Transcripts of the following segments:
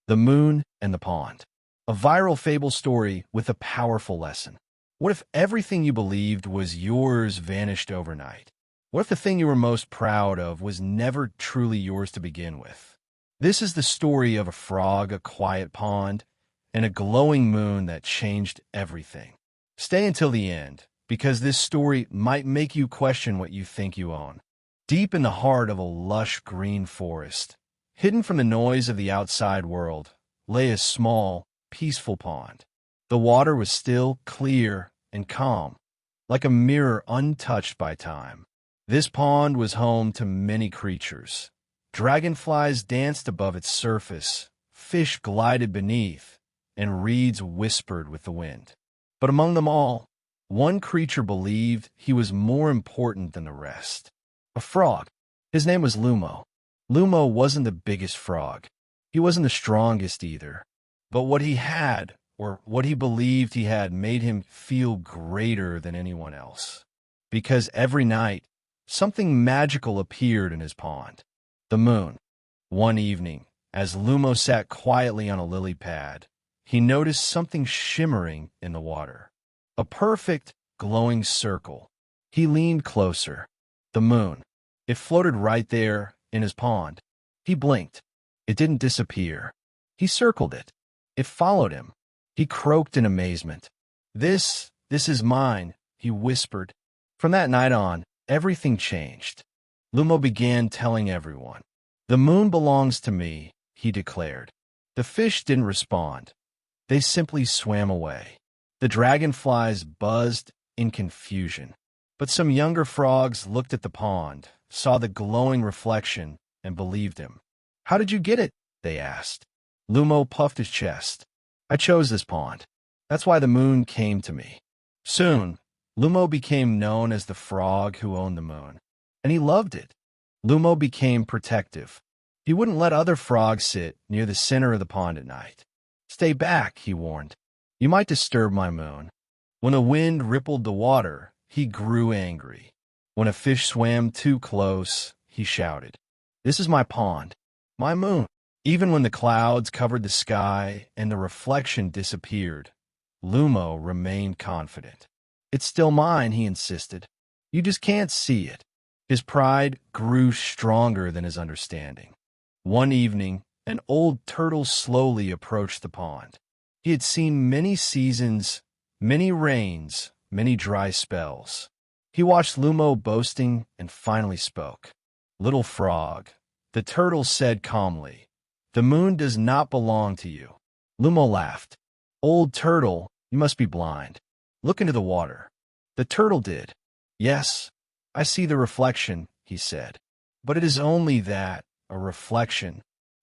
The Moon and the Pond. A viral fable story with a powerful lesson. What if everything you believed was yours vanished overnight? What if the thing you were most proud of was never truly yours to begin with? This is the story of a frog, a quiet pond, and a glowing moon that changed everything. Stay until the end, because this story might make you question what you think you own. Deep in the heart of a lush green forest, hidden from the noise of the outside world, lay a small, peaceful pond. The water was still, clear, and calm, like a mirror untouched by time. This pond was home to many creatures. Dragonflies danced above its surface, fish glided beneath, and reeds whispered with the wind. But among them all, one creature believed he was more important than the rest. A frog. His name was Lumo. Lumo wasn't the biggest frog. He wasn't the strongest either. But what he had, or what he believed he had, made him feel greater than anyone else. Because every night, something magical appeared in his pond. The moon. One evening, as Lumo sat quietly on a lily pad, he noticed something shimmering in the water. A perfect, glowing circle. He leaned closer. The moon. It floated right there in his pond. He blinked. It didn't disappear. He circled it. It followed him. He croaked in amazement. This is mine, he whispered. From that night on, everything changed. Lumo began telling everyone. The moon belongs to me, he declared. The fish didn't respond. They simply swam away. The dragonflies buzzed in confusion. But some younger frogs looked at the pond, saw the glowing reflection, and believed him. How did you get it? They asked. Lumo puffed his chest. I chose this pond. That's why the moon came to me. Soon, Lumo became known as the frog who owned the moon. And he loved it. Lumo became protective. He wouldn't let other frogs sit near the center of the pond at night. Stay back, he warned. You might disturb my moon. When a wind rippled the water, he grew angry. When a fish swam too close, he shouted, This is my pond, my moon. Even when the clouds covered the sky and the reflection disappeared, Lumo remained confident. It's still mine, he insisted. You just can't see it. His pride grew stronger than his understanding. One evening, an old turtle slowly approached the pond. He had seen many seasons, many rains, many dry spells. He watched Lumo boasting and finally spoke. Little frog, the turtle said calmly, the moon does not belong to you. Lumo laughed. Old turtle, you must be blind. Look into the water. The turtle did. Yes, I see the reflection, he said. But it is only that, a reflection.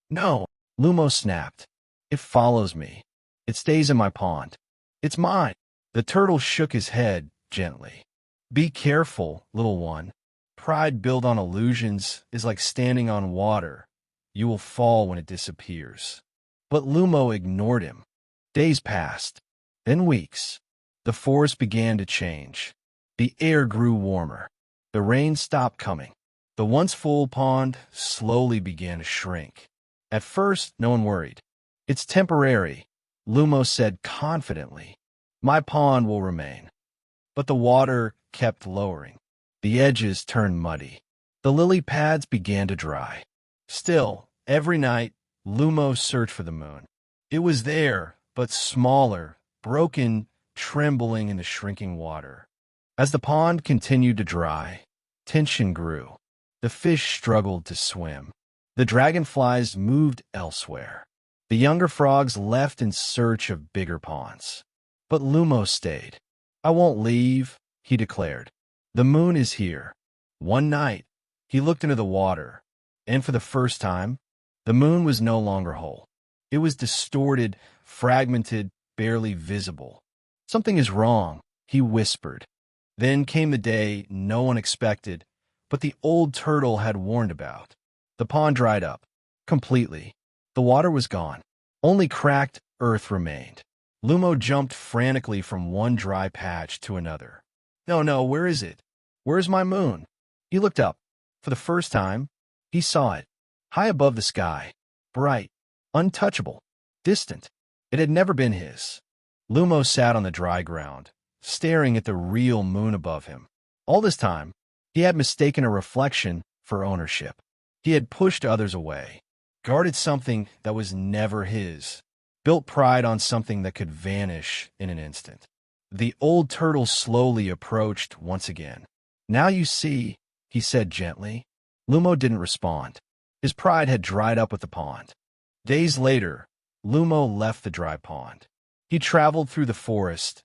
No, Lumo snapped. It follows me. It stays in my pond. It's mine. The turtle shook his head gently. Be careful, little one. Pride built on illusions is like standing on water. You will fall when it disappears. But Lumo ignored him. Days passed, then weeks. The forest began to change. The air grew warmer. The rain stopped coming. The once full pond slowly began to shrink. At first, no one worried. It's temporary, Lumo said confidently. My pond will remain. But the water kept lowering. The edges turned muddy. The lily pads began to dry. Still, every night, Lumo searched for the moon. It was there, but smaller, broken, trembling in the shrinking water. As the pond continued to dry, tension grew. The fish struggled to swim. The dragonflies moved elsewhere. The younger frogs left in search of bigger ponds. But Lumo stayed. I won't leave, he declared. The moon is here. One night, he looked into the water, and for the first time, the moon was no longer whole. It was distorted, fragmented, barely visible. Something is wrong, he whispered. Then came the day no one expected, but the old turtle had warned about. The pond dried up, completely. The water was gone. Only cracked earth remained. Lumo jumped frantically from one dry patch to another. No, where is it? Where's my moon? He looked up. For the first time, he saw it. High above the sky. Bright. Untouchable. distant. It had never been his. Lumo sat on the dry ground, staring at the real moon above him. All this time, he had mistaken a reflection for ownership. He had pushed others away, guarded something that was never his, built pride on something that could vanish in an instant. The old turtle slowly approached once again. "Now you see," he said gently. Lumo didn't respond. His pride had dried up with the pond. Days later, Lumo left the dry pond. He traveled through the forest,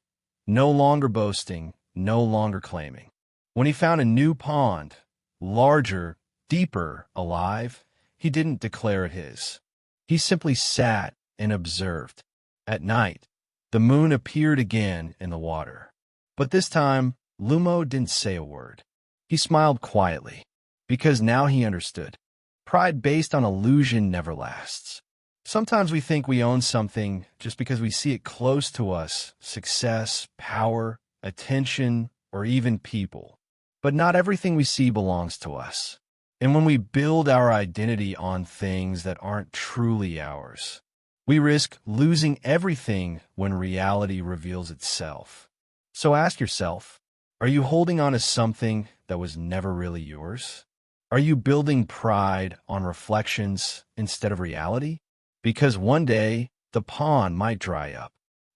no longer boasting, no longer claiming. When he found a new pond, larger, deeper, alive, he didn't declare it his. He simply sat and observed. At night, the moon appeared again in the water. But this time, Lumo didn't say a word. He smiled quietly, because now he understood. Pride based on illusion never lasts. Sometimes we think we own something just because we see it close to us, success, power, attention, or even people. But not everything we see belongs to us. And when we build our identity on things that aren't truly ours, we risk losing everything when reality reveals itself. So ask yourself, are you holding on to something that was never really yours? Are you building pride on reflections instead of reality? Because one day, the pond might dry up.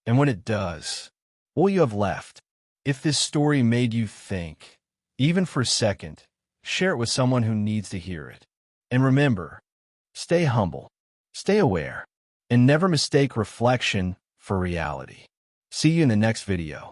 And when it does, what will you have left? If this story made you think, even for a second, share it with someone who needs to hear it. And remember, stay humble, stay aware, and never mistake reflection for reality. See you in the next video.